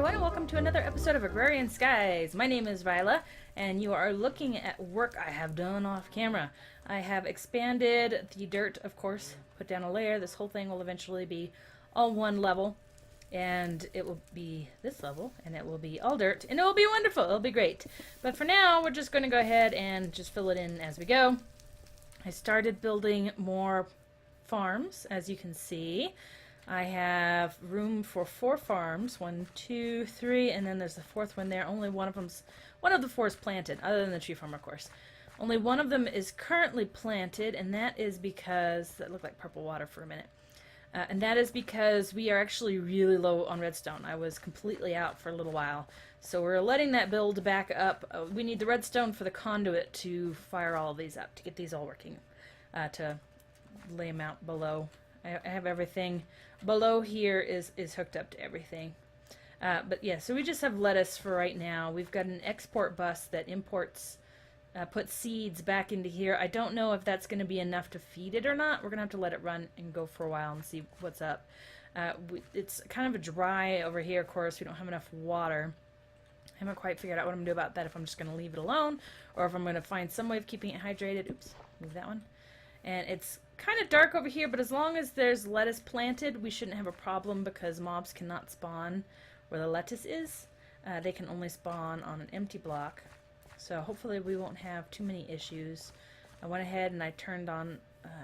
everyone, and welcome to another episode of Agrarian Skies. My name is Riella, and you are looking at work I have done off camera. I have expanded the dirt, of course, put down a layer. This whole thing will eventually be all one level, and it will be this level, and it will be all dirt, and it will be wonderful. It'll be great. But for now, we're just going to go ahead and just fill it in as we go. I started building more farms, as you can see. I have room for 4 farms, 1, 2, 3, and then there's the 4th one there. Only one of the 4 is planted, other than the tree farm, of course. Only one of them is currently planted, and that is because that looked like purple water for a minute. And that is because we are actually really low on redstone. I was completely out for a little while, so we're letting that build back up. We need the redstone for the conduit to fire all of these up, to get these all working, to lay them out below. I have everything below here is hooked up to everything. But yeah, so we just have lettuce for right now. We've got an export bus that imports, puts seeds back into here. I don't know if that's going to be enough to feed it or not. We're going to have to let it run and go for a while and see what's up. It's kind of a dry over here, of course. We don't have enough water. I haven't quite figured out what I'm going to do about that, if I'm just going to leave it alone or if I'm going to find some way of keeping it hydrated. Oops, move that one. And it's kind of dark over here, but as long as there's lettuce planted, we shouldn't have a problem because mobs cannot spawn where the lettuce is. They can only spawn on an empty block. So hopefully we won't have too many issues. I went ahead and I turned on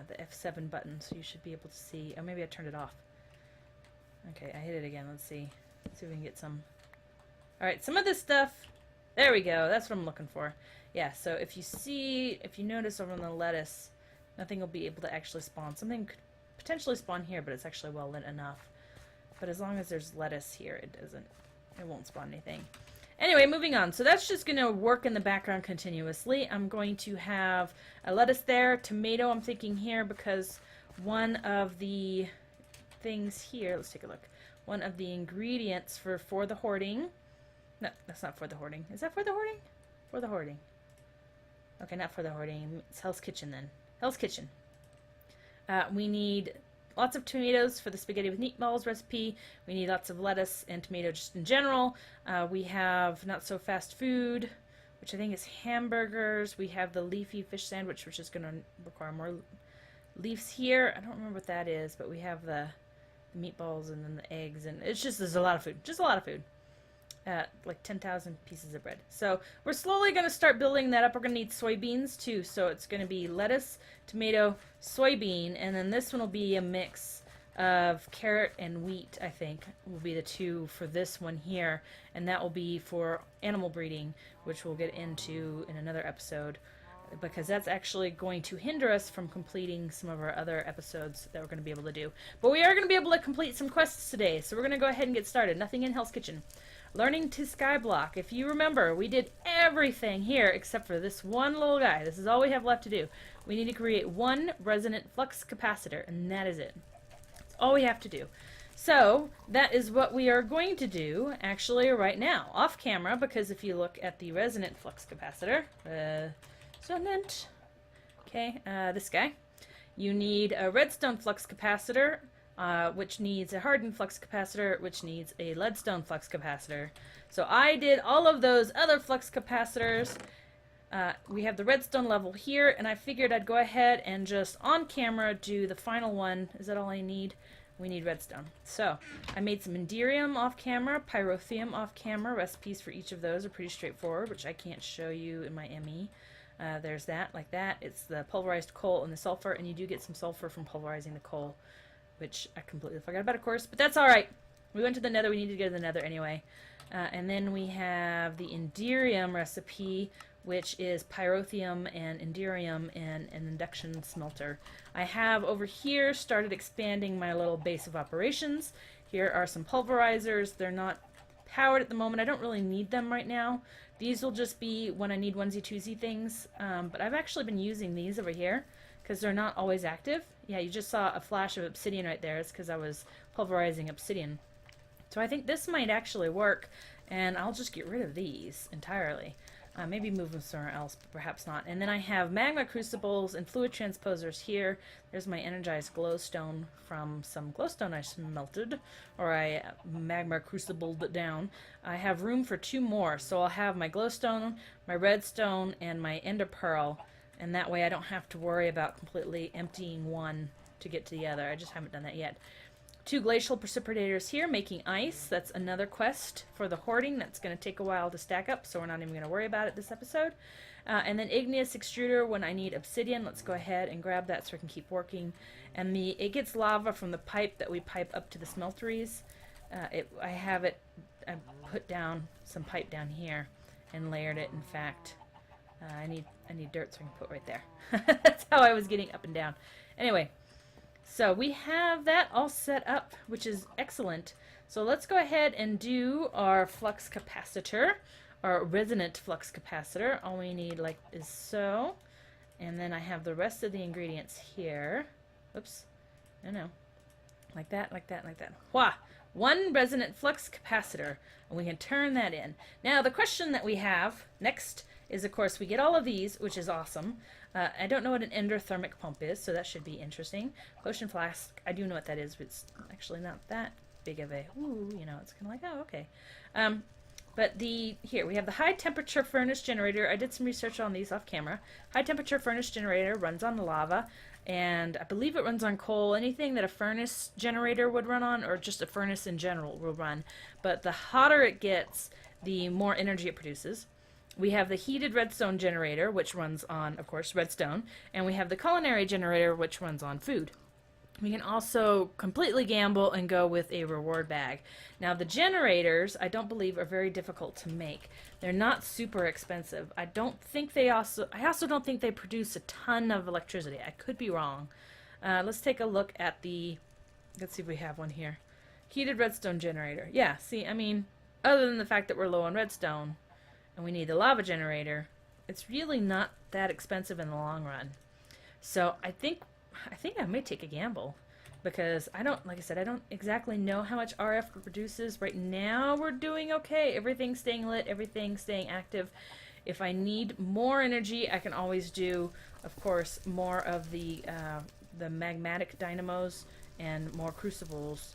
the F7 button, so you should be able to see. Oh, maybe I turned it off. Okay, I hit it again. Let's see. Let's see if we can get some. Alright, some of this stuff. There we go. That's what I'm looking for. Yeah, so if you notice over on the lettuce, nothing will be able to actually spawn. Something could potentially spawn here, but it's actually well lit enough. But as long as there's lettuce here, it won't spawn anything. Anyway, moving on. So that's just going to work in the background continuously. I'm going to have a lettuce there, tomato I'm thinking here, because one of the things here, let's take a look. One of the ingredients for the hoarding. No, that's not for the hoarding. Is that for the hoarding? For the hoarding. Okay, not for the hoarding. It's Hell's Kitchen then. Hell's Kitchen. We need lots of tomatoes for the spaghetti with meatballs recipe. We need lots of lettuce and tomato just in general. We have not so fast food, which I think is hamburgers. We have the leafy fish sandwich, which is going to require more leaves here. I don't remember what that is, but we have the meatballs and then the eggs, and it's just, there's a lot of food. Just a lot of food. Like 10,000 pieces of bread. So we're slowly going to start building that up. We're going to need soybeans too. So it's going to be lettuce, tomato, soybean, and then this one will be a mix of carrot and wheat, I think, will be the two for this one here. And that will be for animal breeding, which we'll get into in another episode, because that's actually going to hinder us from completing some of our other episodes that we're going to be able to do. But we are going to be able to complete some quests today, so we're going to go ahead and get started. Nothing in Hell's Kitchen. Learning to skyblock. If you remember, we did everything here except for this one little guy. This is all we have left to do. We need to create one resonant flux capacitor, and that is it. That's all we have to do. So that is what we are going to do actually right now, off camera, because if you look at the resonant flux capacitor, resonant, okay, this guy, you need a redstone flux capacitor, which needs a hardened flux capacitor, which needs a leadstone flux capacitor. So I did all of those other flux capacitors. We have the redstone level here, and I figured I'd go ahead and just on camera do the final one. Is that all I need? We need redstone. So I made some inderium off camera, pyrotheum off camera. Recipes for each of those are pretty straightforward, which I can't show you in my ME. There's that, like that. It's the pulverized coal and the sulfur, and you do get some sulfur from pulverizing the coal, which I completely forgot about, of course, but that's alright. We went to the nether, we needed to go to the nether anyway. And then we have the inderium recipe, which is pyrotheum and inderium and an induction smelter. I have over here started expanding my little base of operations. Here are some pulverizers. They're not powered at the moment. I don't really need them right now. These will just be when I need onesie-twosie things. But I've actually been using these over here because they're not always active. Yeah, you just saw a flash of obsidian right there. It's because I was pulverizing obsidian. So I think this might actually work, and I'll just get rid of these entirely. Maybe move them somewhere else, but perhaps not. And then I have magma crucibles and fluid transposers here. There's my energized glowstone from some glowstone I smelted, or I magma crucibled it down. I have room for 2 more, so I'll have my glowstone, my redstone, and my ender pearl, and that way I don't have to worry about completely emptying one to get to the other. I just haven't done that yet. 2 glacial precipitators here making ice. That's another quest for the hoarding. That's going to take a while to stack up, so we're not even going to worry about it this episode. And then igneous extruder when I need obsidian. Let's go ahead and grab that so I can keep working. And it gets lava from the pipe that we pipe up to the smelteries. I put down some pipe down here and layered it. In fact, I need dirt so I can put right there. That's how I was getting up and down. Anyway. So we have that all set up, which is excellent. So let's go ahead and do our flux capacitor, our resonant flux capacitor. All we need is so. And then I have the rest of the ingredients here. Oops. No. Like that, like that, like that. Wah! 1 resonant flux capacitor. And we can turn that in. Now the question that we have next is, of course, we get all of these, which is awesome. I don't know what an endothermic pump is, so that should be interesting. Potion flask, I do know what that is, but it's actually not that big of a, it's kind of like, oh, okay. But here, we have the high temperature furnace generator. I did some research on these off camera. High temperature furnace generator runs on lava, and I believe it runs on coal. Anything that a furnace generator would run on, or just a furnace in general, will run. But the hotter it gets, the more energy it produces. We have the heated redstone generator, which runs on, of course, redstone. And we have the culinary generator, which runs on food. We can also completely gamble and go with a reward bag. Now, the generators, I don't believe, are very difficult to make. They're not super expensive. I also don't think they produce a ton of electricity. I could be wrong. Let's take a look at let's see if we have one here. Heated redstone generator. Yeah, see, I mean, other than the fact that we're low on redstone, and we need the lava generator, it's really not that expensive in the long run. So I think I may take a gamble, because like I said, I don't exactly know how much RF it produces. Right now we're doing okay. Everything's staying lit, everything's staying active. If I need more energy, I can always do, of course, more of the magmatic dynamos and more crucibles.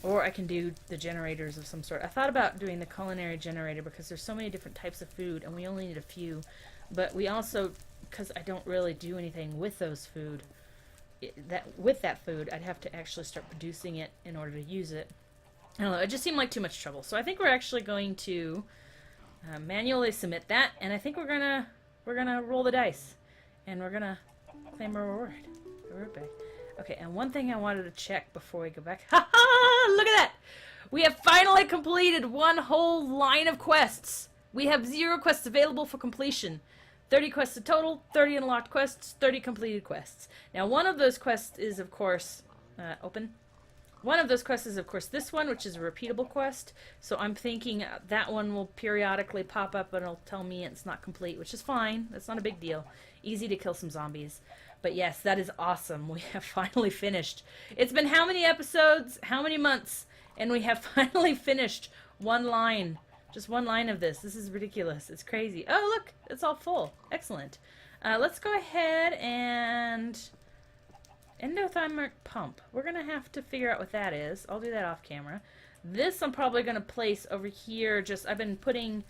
Or I can do the generators of some sort. I thought about doing the culinary generator because there's so many different types of food and we only need a few. But we also, because I don't really do anything with those food, with that food, I'd have to actually start producing it in order to use it. I don't know, it just seemed like too much trouble. So I think we're actually going to manually submit that, and I think we're gonna roll the dice, and we're gonna claim a reward. Okay, and one thing I wanted to check before we go back. Ha ha! Look at that! We have finally completed 1 whole line of quests. We have 0 quests available for completion. 30 quests in total, 30 unlocked quests, 30 completed quests. Now, one of those quests is, of course, open. One of those quests is, of course, this one, which is a repeatable quest. So I'm thinking that one will periodically pop up and it'll tell me it's not complete, which is fine. That's not a big deal. Easy to kill some zombies. But yes, that is awesome. We have finally finished. It's been how many episodes, how many months, and we have finally finished 1 line. Just 1 line of this. This is ridiculous. It's crazy. Oh, look, it's all full. Excellent. Let's go ahead and endothermic pump. We're going to have to figure out what that is. I'll do that off camera. This I'm probably going to place over here. I've been putting,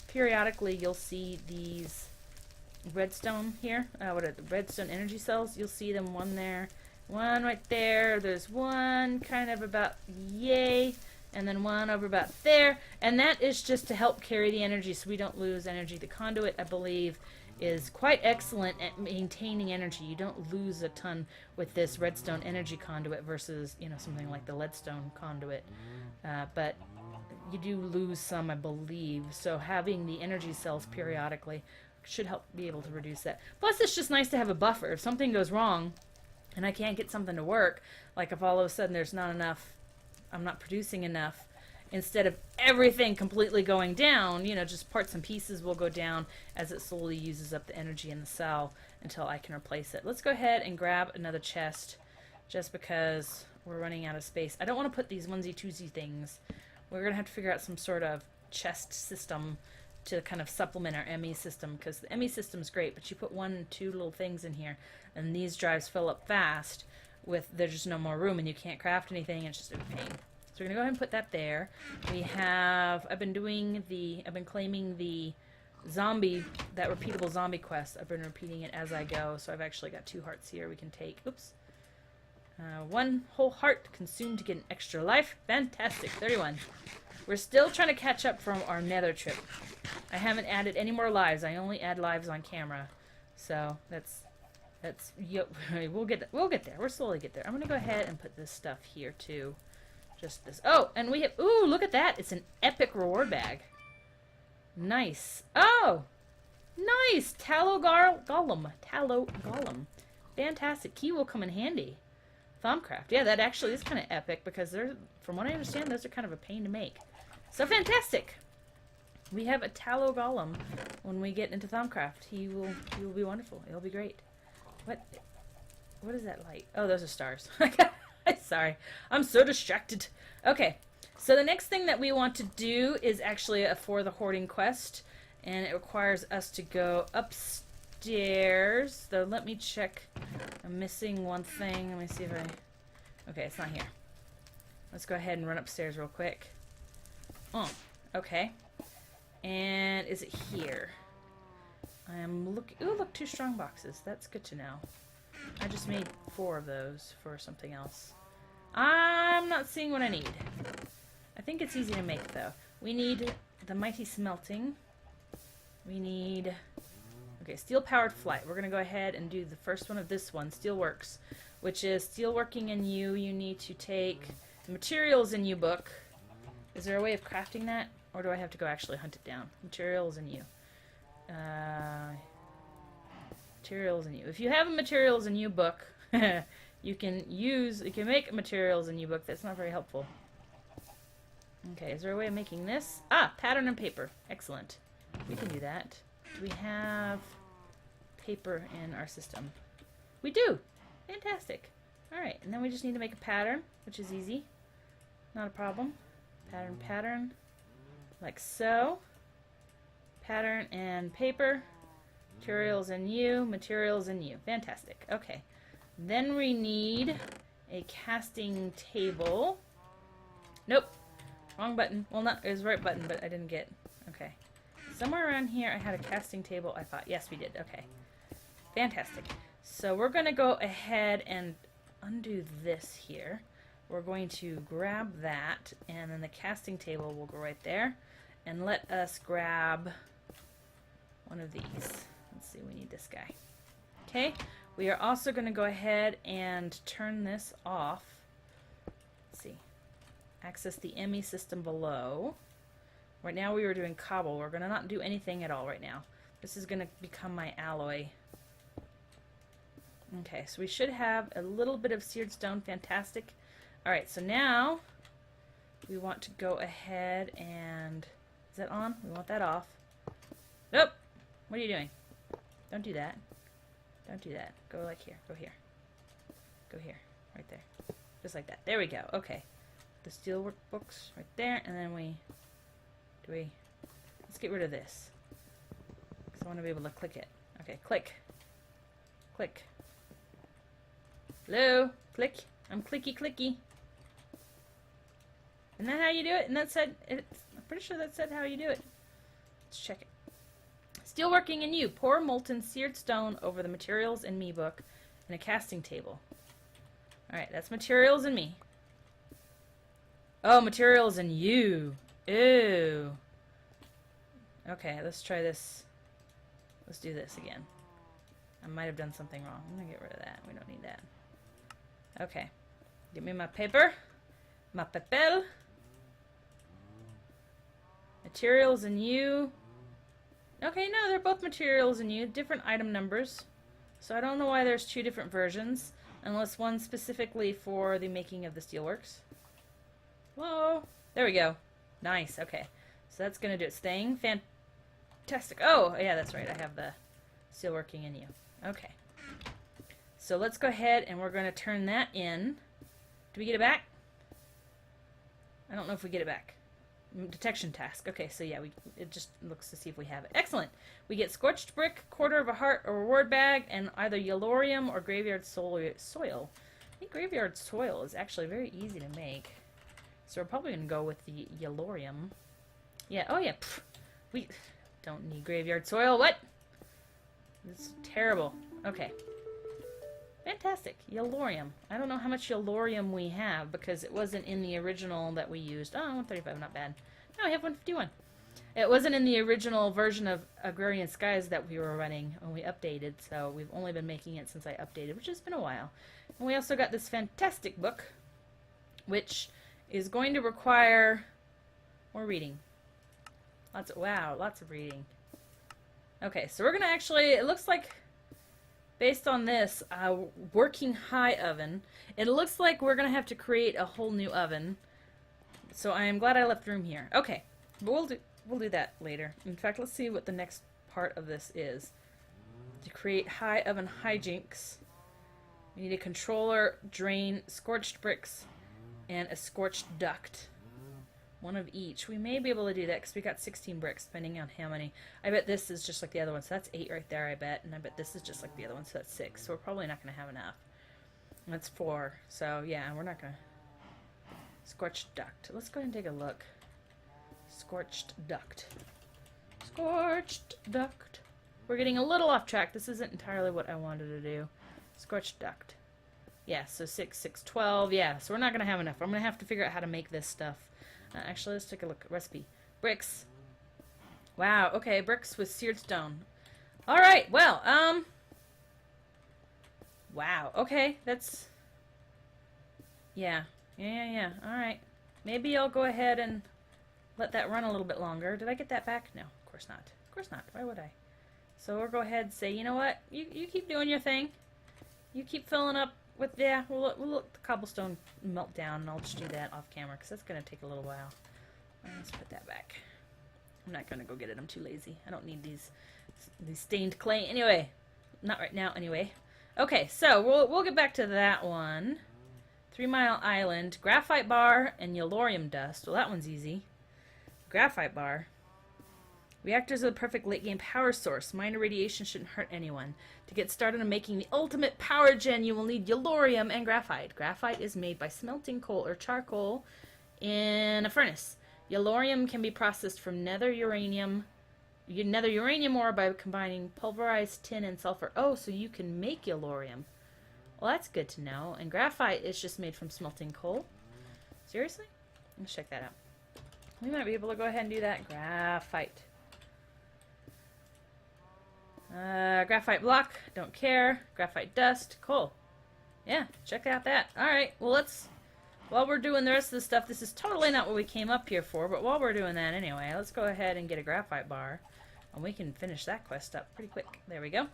periodically you'll see these redstone here, redstone energy cells. You'll see them, one there, one right there. There's one kind of about yay, and then one over about there, and that is just to help carry the energy so we don't lose energy. The conduit, I believe, is quite excellent at maintaining energy. You don't lose a ton with this redstone energy conduit versus, something like the leadstone conduit, but you do lose some, I believe. So having the energy cells periodically should help be able to reduce that. Plus, it's just nice to have a buffer. If something goes wrong and I can't get something to work, like if all of a sudden there's not enough, I'm not producing enough, instead of everything completely going down, just parts and pieces will go down as it slowly uses up the energy in the cell until I can replace it. Let's go ahead and grab another chest just because we're running out of space. I don't want to put these onesie-twosie things. We're going to have to figure out some sort of chest system to kind of supplement our ME system, because the ME system is great, but you put 1 and 2 little things in here, and these drives fill up fast with there's just no more room, and you can't craft anything, and it's just a pain. So we're gonna go ahead and put that there. I've been claiming the zombie, that repeatable zombie quest. I've been repeating it as I go, so I've actually got 2 hearts here we can take. Oops. 1 whole heart consumed to get an extra life. Fantastic. 31. We're still trying to catch up from our nether trip. I haven't added any more lives. I only add lives on camera. So yep, we'll get there. We'll slowly get there. I'm gonna go ahead and put this stuff here too. Just this. Oh, and we have, ooh, look at that. It's an epic reward bag. Nice. Oh, nice. Tallow golem. Fantastic. Key will come in handy. Thumbcraft. Yeah, that actually is kind of epic, because they're, from what I understand, those are kind of a pain to make. So fantastic. We have a tallow golem when we get into Thumbcraft. He will be wonderful. It'll be great. What is that light? Oh, those are stars. Sorry. I'm so distracted. Okay. So the next thing that we want to do is actually for the hoarding quest, and it requires us to go upstairs. So let me check. I'm missing one thing. Let me see if okay, it's not here. Let's go ahead and run upstairs real quick. Oh, okay. And is it here? I am looking. Ooh, look, 2 strong boxes. That's good to know. I just made 4 of those for something else. I'm not seeing what I need. I think it's easy to make, though. We need the mighty smelting. We need... Okay, steel-powered flight. We're going to go ahead and do the first one of this one, Steelworks, which is steelworking in you. You need to take the materials in you book. Is there a way of crafting that? Or do I have to go actually hunt it down? Materials in you. Materials in you. If you have a materials in you book, you can make a materials in you book. That's not very helpful. Okay, is there a way of making this? Ah, pattern and paper. Excellent. We can do that. Do we have paper in our system? We do! Fantastic. Alright, and then we just need to make a pattern, which is easy. Not a problem. Pattern. Like so. Pattern and paper. Materials and you. Materials and you. Fantastic. Okay. Then we need a casting table. Nope. Wrong button. Well, not, it was the right button, but I didn't get. Okay. Somewhere around here I had a casting table, I thought. Yes, we did. Okay. Fantastic. So we're going to go ahead and undo this here. We're going to grab that, and then the casting table will go right there. And let us grab one of these. Let's see, we need this guy. Okay. We are also going to go ahead and turn this off. Let's see. Access the ME system below. Right now we were doing cobble. We're going to not do anything at all right now. This is going to become my alloy. Okay, so we should have a little bit of seared stone. Fantastic. Alright, so now we want to go ahead and... Is that on? We want that off. Nope! What are you doing? Don't do that. Don't do that. Go like here. Go here. Go here. Right there. Just like that. There we go. Okay. The steel workbooks right there, and then let's get rid of this. Because I want to be able to click it. Okay, click. Click. Hello? Click. I'm clicky. Isn't that how you do it? And that said, I'm pretty sure that said how you do it. Let's check it. Steelworking in you. Pour molten seared stone over the materials in me book and a casting table. Alright, that's materials in me. Oh, materials in you. Ew. Okay, let's try this. Let's do this again. I might have done something wrong. I'm going to get rid of that. We don't need that. Okay. Give me my paper. My papel. Materials in you. Okay, no, they're both materials in you. Different item numbers. So I don't know why there's 2 different versions. Unless one specifically for the making of the steelworks. Whoa. There we go. Nice. Okay. So that's going to do its thing. Fantastic. Oh, yeah, that's right. I have the steelworking in you. Okay. So let's go ahead and we're going to turn that in. Do we get it back? I don't know if we get it back. Detection task. Okay, so yeah, it just looks to see if we have it. Excellent. We get scorched brick, quarter of a heart, a reward bag, and either yellorium or graveyard soil. I think graveyard soil is actually very easy to make. So we're probably going to go with the yellorium. Yeah, oh yeah. Pfft. We don't need graveyard soil. What? This is terrible. Okay. Fantastic. Yellorium. I don't know how much yellorium we have because it wasn't in the original that we used. Oh, 135, not bad. No, we have 151. It wasn't in the original version of Agrarian Skies that we were running when we updated, so we've only been making it since I updated, which has been a while. And we also got this fantastic book, which is going to require more reading. Wow, lots of reading. Okay, so we're going to actually, it looks like, based on this working high oven, it looks like we're going to have to create a whole new oven. So I am glad I left room here. Okay, but we'll do that later. In fact, let's see what the next part of this is. To create high oven hijinks, we need a controller, drain, scorched bricks, and a scorched duct. One of each. We may be able to do that because we got 16 bricks, depending on how many. I bet this is just like the other one, so that's 8 right there, I bet. And I bet this is just like the other one, so that's 6. So we're probably not going to have enough. That's 4. So yeah, we're not going to... Scorched duct. Let's go ahead and take a look. Scorched duct. Scorched duct. We're getting a little off track. This isn't entirely what I wanted to do. Scorched duct. Yeah, so 6, 6, 12. Yeah, so we're not going to have enough. I'm going to have to figure out how to make this stuff. Actually, let's take a look. Recipe. Bricks. Wow, okay, bricks with seared stone. Alright, well, wow, okay, that's... Yeah. Alright. Maybe I'll go ahead and let that run a little bit longer. Did I get that back? No, of course not. Of course not. Why would I? So we'll go ahead and say, you know what? You keep doing your thing. You keep filling up with, yeah, we'll let the cobblestone melt down, and I'll just do that off camera, because that's going to take a little while. Let's put that back. I'm not going to go get it. I'm too lazy. I don't need these stained clay. Anyway, not right now, anyway. Okay, so we'll get back to that one. 3 Mile Island, graphite bar, and yellorium dust. Well, that one's easy. Graphite bar. Reactors are the perfect late-game power source. Minor radiation shouldn't hurt anyone. To get started on making the ultimate power gen, you will need yellorium and graphite. Graphite is made by smelting coal or charcoal in a furnace. Yellorium can be processed from nether uranium ore by combining pulverized tin and sulfur. Oh, so you can make yellorium. Well, that's good to know. And graphite is just made from smelting coal. Seriously? Let's check that out. We might be able to go ahead and do that. Graphite. Graphite block, don't care. Graphite dust, cool. Yeah, check out that. Alright, well while we're doing the rest of the stuff, this is totally not what we came up here for, but while we're doing that anyway, let's go ahead and get a graphite bar, and we can finish that quest up pretty quick. There we go.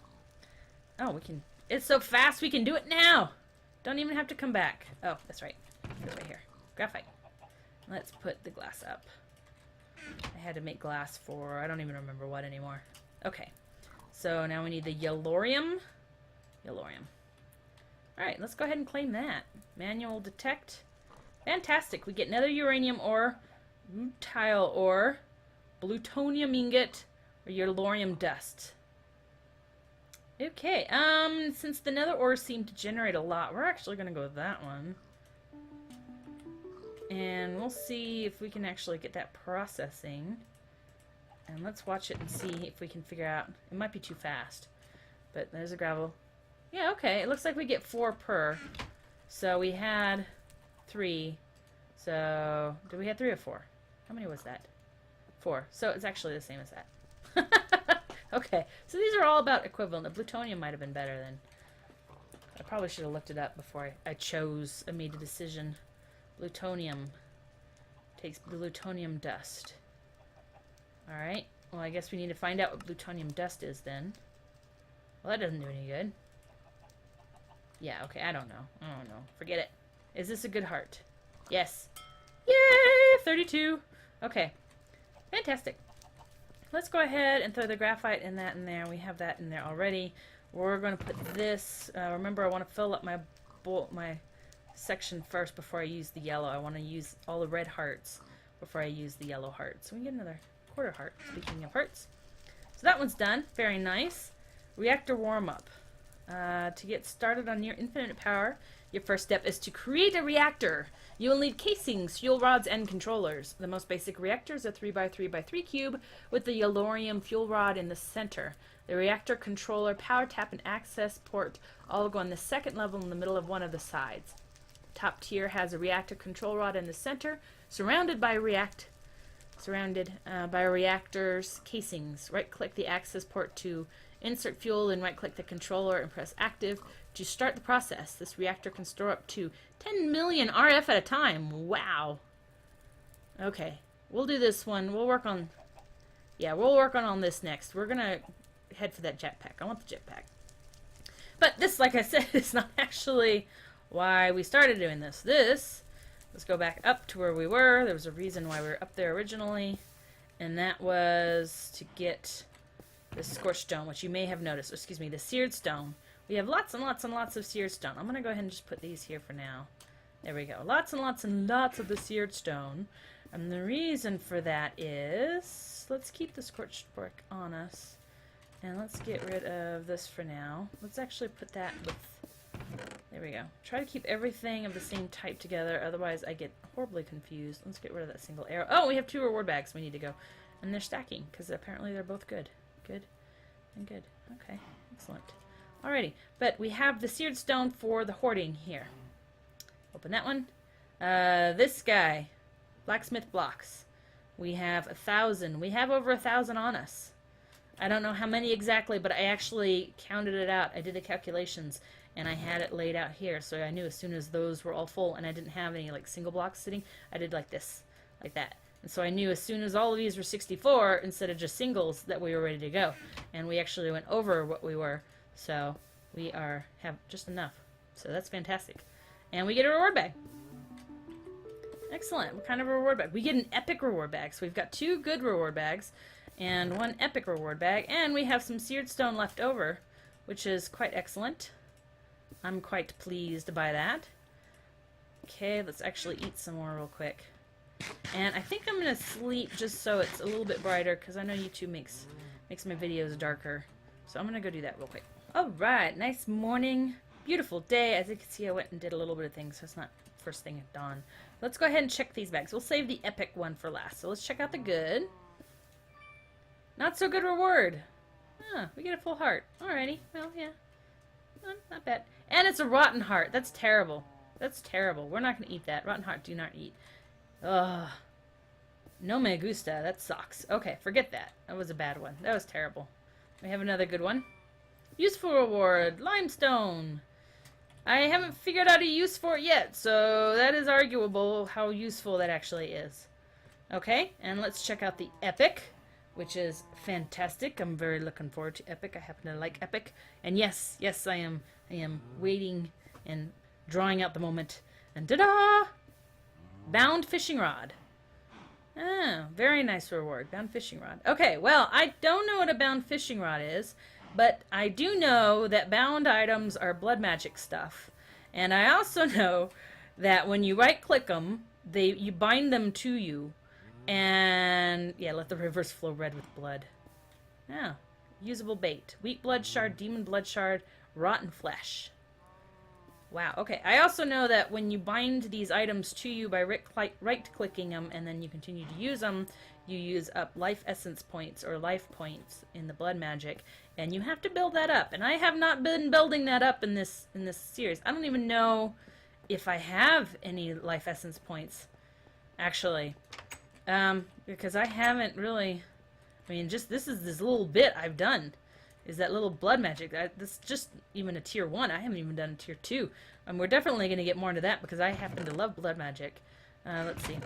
Oh, we can, it's so fast we can do it now! Don't even have to come back. Oh, that's right. It's right here. Graphite. Let's put the glass up. I had to make glass for, I don't even remember what anymore. Okay. So now we need the yellorium. Yellorium. Alright, let's go ahead and claim that. Manual detect. Fantastic. We get nether uranium ore, rutile ore, plutonium ingot, or yellorium dust. Okay, since the nether ores seem to generate a lot, we're actually going to go with that one. And we'll see if we can actually get that processing. And let's watch it and see if we can figure out. It might be too fast. But there's a gravel. Yeah, okay. It looks like we get 4 per. So we had 3. So, did we have 3 or 4? How many was that? 4. So it's actually the same as that. Okay. So these are all about equivalent. The plutonium might have been better than. I probably should have looked it up before I made a decision. Plutonium. Takes plutonium dust. Alright, well I guess we need to find out what plutonium dust is then. Well, that doesn't do any good. Yeah, okay, I don't know. Forget it. Is this a good heart? Yes. Yay! 32! Okay. Fantastic. Let's go ahead and throw the graphite in there. We have that in there already. We're going to put this... remember, I want to fill up my section first before I use the yellow. I want to use all the red hearts. before I use the yellow heart. So we can get another quarter heart, speaking of hearts. So that one's done. Very nice. Reactor warm-up. To get started on your infinite power, your first step is to create a reactor. You will need casings, fuel rods, and controllers. The most basic reactor is a 3x3x3 cube with the yellorium fuel rod in the center. The reactor controller, power tap, and access port all go on the second level in the middle of one of the sides. Top tier has a reactor control rod in the center, surrounded by reactor's casings. Right-click the access port to insert fuel, and right-click the controller and press active to start the process. This reactor can store up to 10 million RF at a time. Wow. Okay, we'll do this one. We'll work on this next. We're gonna head for that jetpack. I want the jetpack. But this, like I said, is not actually why we started doing this. Let's go back up to where we were. There was a reason why we were up there originally, and that was to get the scorched stone, which you may have noticed. Excuse me, the seared stone. We have lots and lots and lots of seared stone. I'm going to go ahead and just put these here for now. There we go. Lots and lots and lots of the seared stone. And the reason for that is, let's keep the scorched brick on us. And let's get rid of this for now. Let's actually put that with... There we go. Try to keep everything of the same type together, otherwise I get horribly confused. Let's get rid of that single arrow. Oh, we have 2 reward bags we need to go. And they're stacking, because apparently they're both good. Good and good. Okay, excellent. Alrighty, but we have the seared stone for the hoarding here. Open that one. This guy, blacksmith blocks. We have 1,000. We have over 1,000 on us. I don't know how many exactly, but I actually counted it out. I did the calculations, and I had it laid out here, so I knew as soon as those were all full, and I didn't have any like single blocks sitting, I did like this, like that. And so I knew as soon as all of these were 64, instead of just singles, that we were ready to go. And we actually went over what we were, so we have just enough. So that's fantastic. And we get a reward bag. Excellent. What kind of reward bag? We get an epic reward bag. So we've got 2 good reward bags and 1 epic reward bag. And we have some seared stone left over, which is quite excellent. I'm quite pleased by that. Okay, let's actually eat some more real quick. And I think I'm going to sleep just so it's a little bit brighter, because I know YouTube makes my videos darker. So I'm going to go do that real quick. Alright, nice morning. Beautiful day. As you can see, I went and did a little bit of things, so it's not first thing at dawn. Let's go ahead and check these bags. We'll save the epic one for last. So let's check out the good. Not so good reward. We get a full heart. Alrighty. Well, yeah. Not bad. And it's a rotten heart. That's terrible. That's terrible. We're not going to eat that. Rotten heart, do not eat. Ugh. No me gusta. That sucks. Okay, forget that. That was a bad one. That was terrible. We have another good one. Useful reward. Limestone. I haven't figured out a use for it yet, so that is arguable how useful that actually is. Okay, and let's check out the epic, which is fantastic. I'm very looking forward to epic. I happen to like epic. And yes, I am waiting and drawing out the moment. And ta-da! Bound fishing rod. Oh, very nice reward. Bound fishing rod. Okay, well, I don't know what a bound fishing rod is, but I do know that bound items are blood magic stuff. And I also know that when you right-click them, you bind them to you. And, yeah, let the rivers flow red with blood. Oh, usable bait. Weak blood shard, demon blood shard, rotten flesh. Wow, okay. I also know that when you bind these items to you by right-clicking them and then you continue to use them, you use up life essence points or life points in the blood magic, and you have to build that up. And I have not been building that up in this series. I don't even know if I have any life essence points, actually, because I haven't really. I mean, just this little bit I've done. Is that little blood magic. That's just even a tier 1. I haven't even done a tier 2. We're definitely going to get more into that because I happen to love blood magic. Let's see.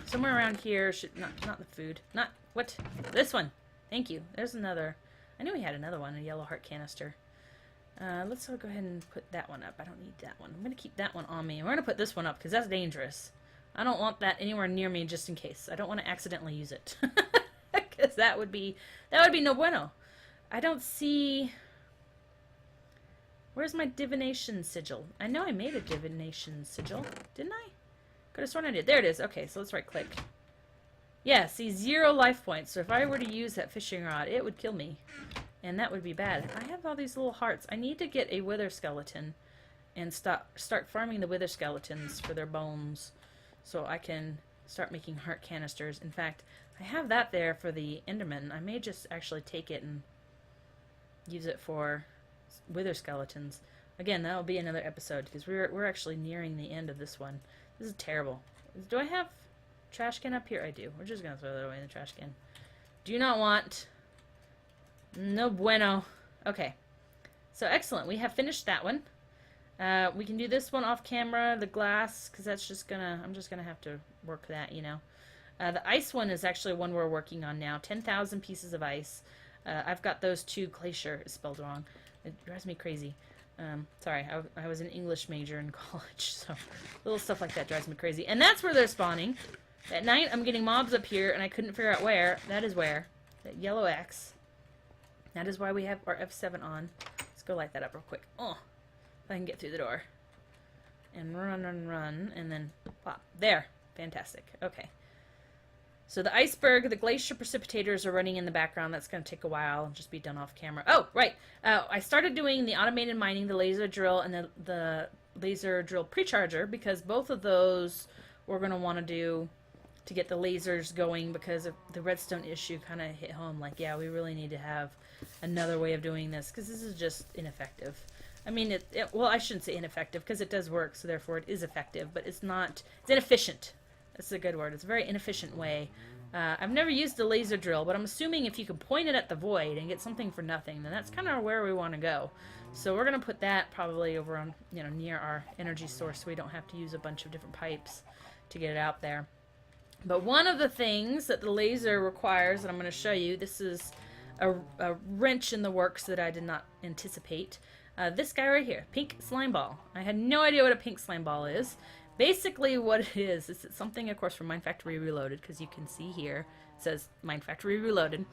Somewhere around here, not the food. What? This one. Thank you. There's another. I knew we had another one, a yellow heart canister. Let's go ahead and put that one up. I don't need that one. I'm going to keep that one on me. And we're going to put this one up because that's dangerous. I don't want that anywhere near me just in case. I don't want to accidentally use it. Because that would be no bueno. I don't see... Where's my divination sigil? I know I made a divination sigil, didn't I? Could have sworn I did. There it is. Okay, so let's right click. Yeah, see, 0 life points. So if I were to use that fishing rod, it would kill me. And that would be bad. I have all these little hearts. I need to get a wither skeleton and start farming the wither skeletons for their bones so I can start making heart canisters. In fact, I have that there for the Enderman. I may just actually take it and use it for wither skeletons. Again, that'll be another episode because we're actually nearing the end of this one. This is terrible. Do I have trash can up here? I do. We're just gonna throw that away in the trash can. Do not want. No bueno. Okay. So excellent. We have finished that one. We can do this one off camera, the glass, because that's just gonna, I'm just gonna have to work that, you know. The ice one is actually one we're working on now. 10,000 pieces of ice. I've got those 2 glacier spelled wrong. It drives me crazy. Sorry, I was an English major in college, so little stuff like that drives me crazy. And that's where they're spawning. At night, I'm getting mobs up here, and I couldn't figure out where. That is where. That yellow X. That is why we have our F7 on. Let's go light that up real quick. Oh, if I can get through the door. And run, and then pop. There. Fantastic. Okay. So the iceberg, the glacier precipitators are running in the background. That's going to take a while and just be done off camera. Oh, right. I started doing the automated mining, the laser drill, and the laser drill precharger because both of those we're going to want to do to get the lasers going because of the redstone issue kind of hit home. Like, yeah, we really need to have another way of doing this because this is just ineffective. I mean, well, I shouldn't say ineffective because it does work, so therefore it is effective, but it's not, it's inefficient. That's a good word. It's a very inefficient way. I've never used a laser drill, but I'm assuming if you can point it at the void and get something for nothing, then that's kind of where we want to go. So we're going to put that probably over on, you know, near our energy source so we don't have to use a bunch of different pipes to get it out there. But one of the things that the laser requires, and I'm going to show you, this is a wrench in the works that I did not anticipate. This guy right here, pink slime ball. I had no idea what a pink slime ball is. Basically what it is it's something, of course, from Mine Factory Reloaded, because you can see here it says Mine Factory Reloaded.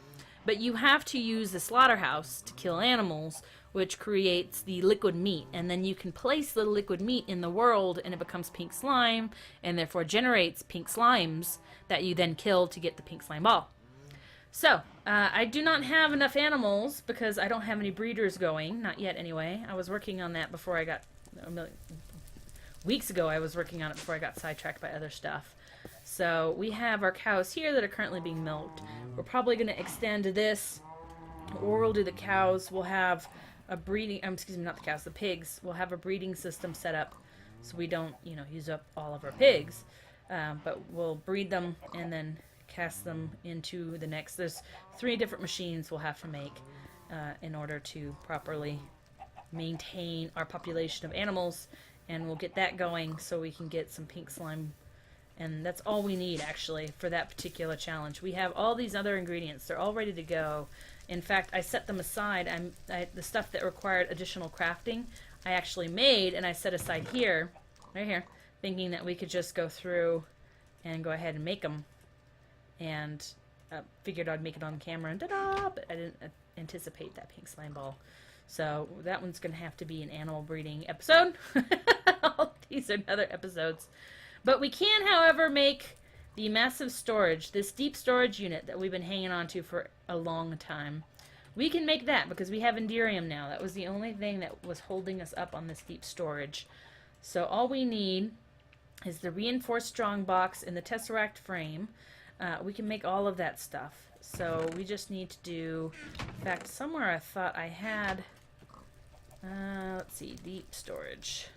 But you have to use the slaughterhouse to kill animals, which creates the liquid meat. And then you can place the liquid meat in the world, and it becomes pink slime, and therefore generates pink slimes that you then kill to get the pink slime ball. So, I do not have enough animals because I don't have any breeders going. Not yet, anyway. I was working on that before I got... Weeks ago I was working on it before I got sidetracked by other stuff. So we have our cows here that are currently being milked. We're probably going to extend this, or we'll do the cows. We'll have a breeding, excuse me, not the cows, the pigs. We'll have a breeding system set up so we don't, you know, use up all of our pigs. But we'll breed them and then cast them into the next. There's 3 different machines we'll have to make in order to properly maintain our population of animals. And we'll get that going so we can get some pink slime. And that's all we need, actually, for that particular challenge. We have all these other ingredients. They're all ready to go. In fact, I set them aside. The stuff that required additional crafting, I actually made, and I set aside here, right here, thinking that we could just go through and go ahead and make them. And figured I'd make it on camera, and ta-da! But I didn't anticipate that pink slime ball. So that one's going to have to be an animal breeding episode. All these are other episodes. But we can, however, make the massive storage, this deep storage unit that we've been hanging on to for a long time. We can make that because we have Enderium now. That was the only thing that was holding us up on this deep storage. So all we need is the reinforced strong box and the tesseract frame. We can make all of that stuff. So we just need to do, in fact, somewhere I thought I had, let's see, deep storage.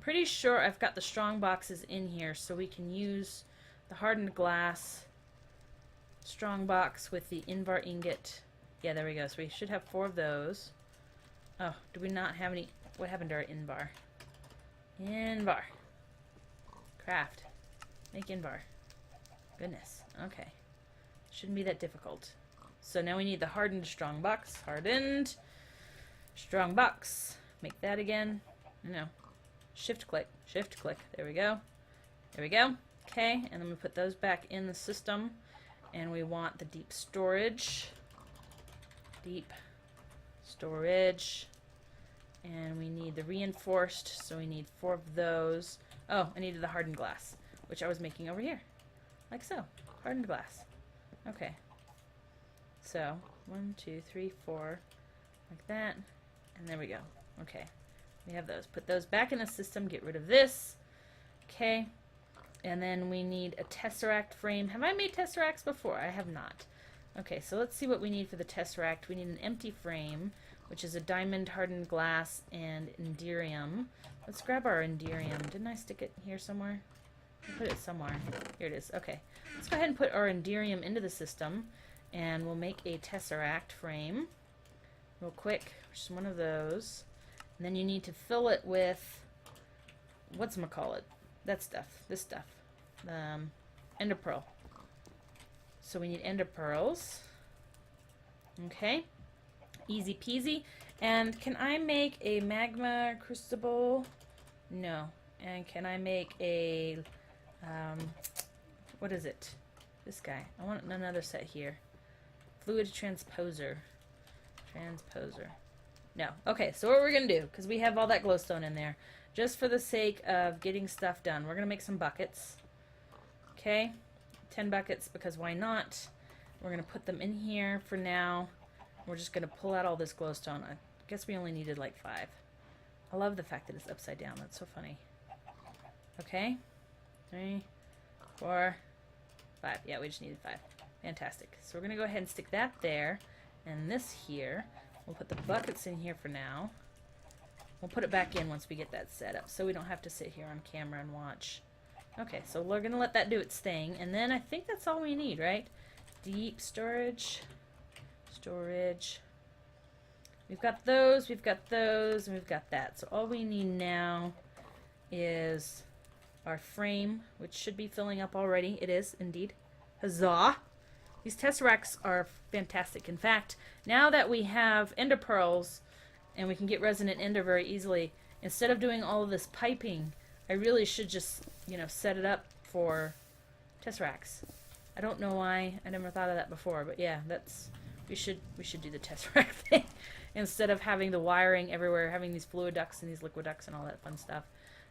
Pretty sure I've got the strong boxes in here, so we can use the hardened glass strong box with the invar ingot. Yeah, there we go. So we should have 4 of those. Oh, do we not have any? What happened to our invar? Invar. Craft. Make invar. Goodness. Okay. Shouldn't be that difficult. So now we need the hardened strong box. Hardened strong box. Make that again. No. Shift click. Shift click. There we go. There we go. Okay, and then we put those back in the system. And we want the deep storage. Deep storage. And we need the reinforced, so we need 4 of those. Oh, I needed the hardened glass, which I was making over here. Like so. Hardened glass. Okay. So, 1, 2, 3, 4. Like that. And there we go. Okay. We have those. Put those back in the system. Get rid of this. Okay. And then we need a tesseract frame. Have I made tesseracts before? I have not. Okay, so let's see what we need for the tesseract. We need an empty frame, which is a diamond hardened glass and inderium. Let's grab our inderium. Didn't I stick it here somewhere? I put it somewhere. Here it is. Okay. Let's go ahead and put our inderium into the system, and we'll make a tesseract frame real quick. Just one of those. And then you need to fill it with, whatchamacallit? That stuff. This stuff. Ender pearl. So we need ender pearls. Okay. Easy peasy. And can I make a magma crucible? No. And can I make a, what is it? This guy. I want another set here. Fluid transposer. No. Okay, so what we're going to do, because we have all that glowstone in there, just for the sake of getting stuff done, we're going to make some buckets. Okay? 10 buckets, because why not? We're going to put them in here for now. We're just going to pull out all this glowstone. I guess we only needed like 5. I love the fact that it's upside down. That's so funny. Okay? 3, 4, 5. Yeah, we just needed 5. Fantastic. So we're going to go ahead and stick that there. And this here. We'll put the buckets in here for now. We'll put it back in once we get that set up, so we don't have to sit here on camera and watch. Okay, so we're going to let that do its thing. And then I think that's all we need, right? Deep storage. We've got those, and we've got that. So all we need now is our frame, which should be filling up already. It is, indeed. Huzzah! These tesseracts are fantastic. In fact, now that we have ender pearls and we can get resonant ender very easily, instead of doing all of this piping, I really should just, set it up for tesseracts. I don't know why I never thought of that before, but yeah, we should do the tesseract thing instead of having the wiring everywhere, having these fluid ducts and these liquid ducts and all that fun stuff.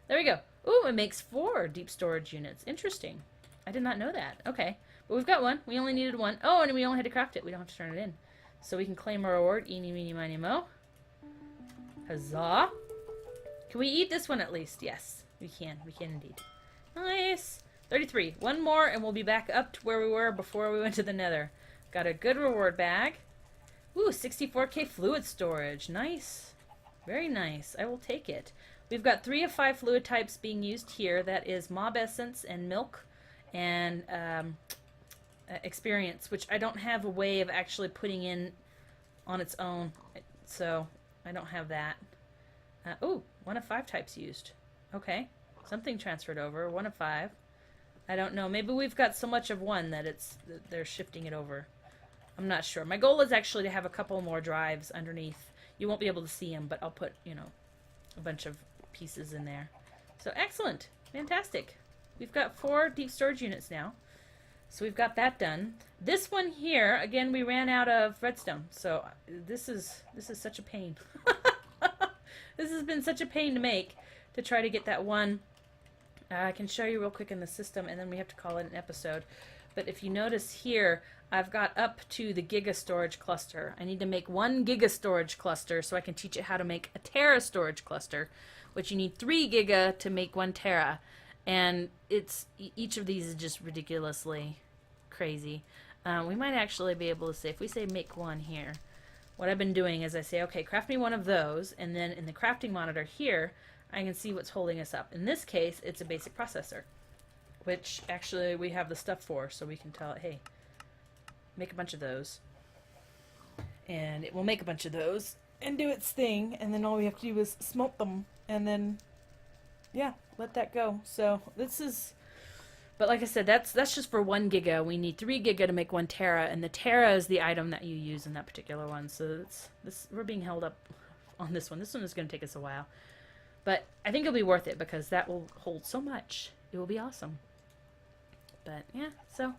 There we go. Ooh, it makes 4 deep storage units. Interesting. I did not know that. Okay. But we've got one. We only needed one. Oh, and we only had to craft it. We don't have to turn it in. So we can claim our reward. Eeny, meeny, miny, mo. Huzzah. Can we eat this one at least? Yes, we can. We can indeed. Nice. 33. One more and we'll be back up to where we were before we went to the nether. Got a good reward bag. Ooh, 64k fluid storage. Nice. Very nice. I will take it. We've got 3 of 5 fluid types being used here. That is mob essence and milk and experience, which I don't have a way of actually putting in on its own, so I don't have that. Ooh, 1 of 5 types used. Okay, something transferred over. 1 of 5. I don't know. Maybe we've got so much of one that they're shifting it over. I'm not sure. My goal is actually to have a couple more drives underneath. You won't be able to see them, but I'll put, a bunch of pieces in there. So excellent. Fantastic. We've got 4 deep storage units now. So we've got that done. This one here, again, we ran out of redstone. So this is such a pain. This has been such a pain to make, to try to get that one. I can show you real quick in the system, and then we have to call it an episode. But if you notice here, I've got up to the giga storage cluster. I need to make 1 giga storage cluster so I can teach it how to make a tera storage cluster, which you need 3 giga to make 1 tera. And each of these is just ridiculously crazy. We might actually be able to say, if we say make 1 here, what I've been doing is I say, okay, craft me 1 of those, and then in the crafting monitor here, I can see what's holding us up. In this case, it's a basic processor, which actually we have the stuff for, so we can tell it, hey, make a bunch of those. And it will make a bunch of those and do its thing, and then all we have to do is smoke them, and then, yeah, let that go. So this is, but like I said, that's just for 1 giga. We need 3 giga to make 1 tera, and the tera is the item that you use in that particular one. So we're being held up on this one. This one is going to take us a while, but I think it'll be worth it because that will hold so much. It will be awesome. But yeah, so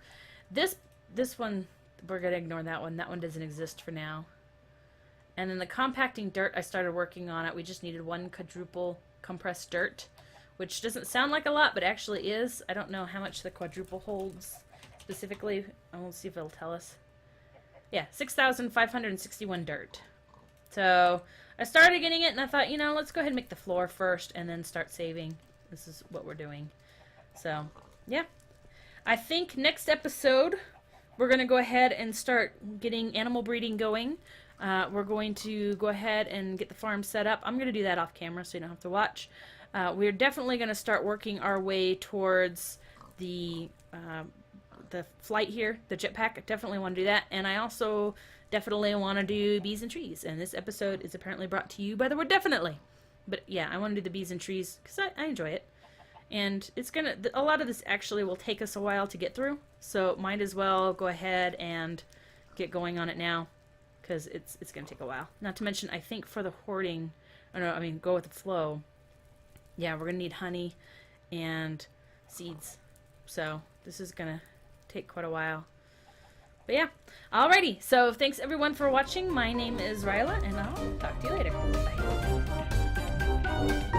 this one, we're going to ignore that one. That one doesn't exist for now. And then the compacting dirt, I started working on it. We just needed 1 quadruple compressed dirt, which doesn't sound like a lot, but actually is. I don't know how much the quadruple holds specifically. We'll see if it'll tell us. Yeah, 6,561 dirt. So I started getting it, and I thought, you know, let's go ahead and make the floor first, and then start saving. This is what we're doing. So, yeah. I think next episode, we're going to go ahead and start getting animal breeding going. We're going to go ahead and get the farm set up. I'm going to do that off camera so you don't have to watch. We're definitely going to start working our way towards the flight here, the jetpack. I definitely want to do that. And I also definitely want to do bees and trees. And this episode is apparently brought to you by the word definitely. But yeah, I want to do the bees and trees because I enjoy it. And it's going to, a lot of this actually will take us a while to get through. So might as well go ahead and get going on it now, because it's going to take a while. Not to mention, I think for the hoarding, go with the flow. Yeah, we're going to need honey and seeds. So this is going to take quite a while. But yeah, alrighty. So thanks everyone for watching. My name is Riella, and I'll talk to you later. Bye.